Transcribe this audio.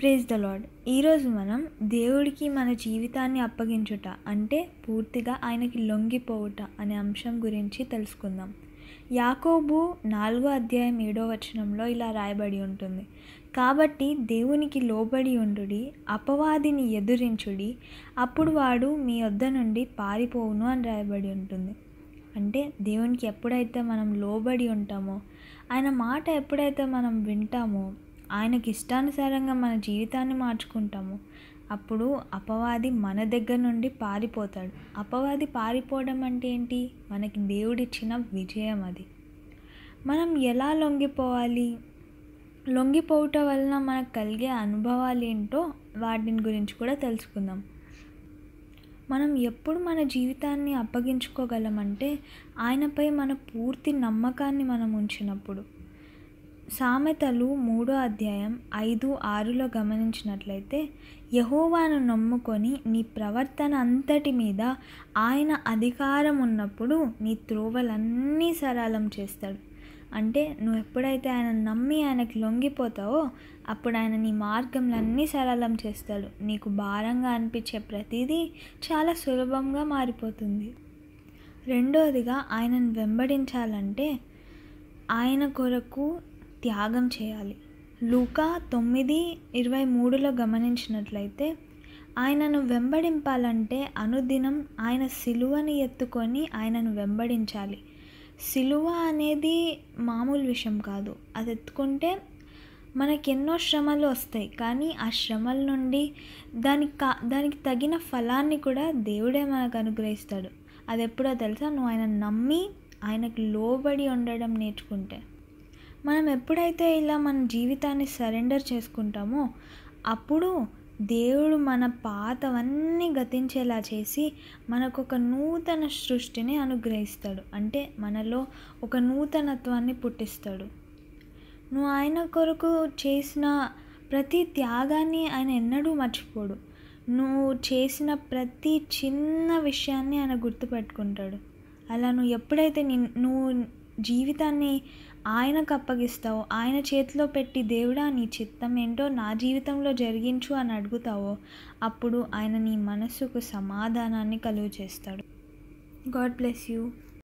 Praise the lord. ఈరోజు మనం దేవుడికి మన జీవితాన్ని అప్పగించుట అంటే పూర్తిగా ఆయనకి లొంగిపోవుట అనే అంశం గురించి తెలుసుకుందాం. యాకోబు 4:7 ఇలా రాయబడి ఉంటుంది, కాబట్టి దేవునికి లోబడి ఉండుడి, అపవాదిని ఎదురించుడి, అప్పుడు వాడు మీ వద్ద నుండి పారిపోవును అని రాయబడి ఉంటుంది. అంటే దేవునికి ఎప్పుడైతే మనం లోబడి ఉంటామో, ఆయన మాట ఎప్పుడైతే మనం వింటామో, ఆయనకి ఇష్టానుసారంగా మన జీవితాన్ని మార్చుకుంటామో, అప్పుడు అపవాది మన దగ్గర నుండి పారిపోతాడు. అపవాది పారిపోవడం అంటే ఏంటి? మనకి దేవుడిచ్చిన విజయం అది. మనం ఎలా లొంగిపోవాలి? లొంగిపోవట వలన మనకు కలిగే అనుభవాలు ఏంటో వాటిని గురించి కూడా తెలుసుకుందాం. మనం ఎప్పుడు మన జీవితాన్ని అప్పగించుకోగలమంటే ఆయనపై మన పూర్తి నమ్మకాన్ని మనం ఉంచినప్పుడు. సామెతలు 3:5-6 గమనించినట్లయితే, యెహోవాను నమ్ముకొని నీ ప్రవర్తన అంతటి మీద ఆయన అధికారం ఉన్నప్పుడు నీ త్రోవలన్నీ సరళం చేస్తాడు. అంటే నువ్వు ఎప్పుడైతే ఆయన నమ్మి ఆయనకి లొంగిపోతావో అప్పుడు ఆయన నీ మార్గంలన్నీ సరళం చేస్తాడు. నీకు భారంగా అనిపించే ప్రతిదీ చాలా సులభంగా మారిపోతుంది. రెండవదిగా, ఆయనను వెంబడించాలంటే ఆయన కొరకు త్యాగం చేయాలి. లూకా 9:23 గమనించినట్లయితే, ఆయనను వెంబడింపాలంటే అనుదినం ఆయన సిలువని ఎత్తుకొని ఆయనను వెంబడించాలి. సిలువ అనేది మామూలు విషయం కాదు. అది ఎత్తుకుంటే మనకెన్నో శ్రమలు వస్తాయి, కానీ ఆ శ్రమల నుండి దానికి తగిన ఫలాన్ని కూడా దేవుడే మనకు అనుగ్రహిస్తాడు. అది ఎప్పుడో తెలుసా? నువ్వు ఆయన నమ్మి ఆయనకు లోబడి ఉండడం నేర్చుకుంటే. మనం ఎప్పుడైతే ఇలా మన జీవితాన్ని సరెండర్ చేసుకుంటామో అప్పుడు దేవుడు మన పాతవన్నీ గతించేలా చేసి మనకు ఒక నూతన సృష్టిని అనుగ్రహిస్తాడు. అంటే మనలో ఒక నూతనత్వాన్ని పుట్టిస్తాడు. నువ్వు ఆయన కొరకు చేసిన ప్రతి త్యాగాన్ని ఆయన ఎన్నడూ మర్చిపోడు. నువ్వు చేసిన ప్రతి చిన్న విషయాన్ని ఆయన గుర్తుపెట్టుకుంటాడు. అలా నువ్వు ఎప్పుడైతే నువ్వు జీవితాన్ని ఆయనకు అప్పగిస్తావో, ఆయన చేతిలో పెట్టి దేవుడా నీ చిత్తం ఏంటో నా జీవితంలో జరిగించు అని అడుగుతావో, అప్పుడు ఆయన నీ మనసుకు సమాధానాన్ని కలుగజేస్తాడు. God bless you.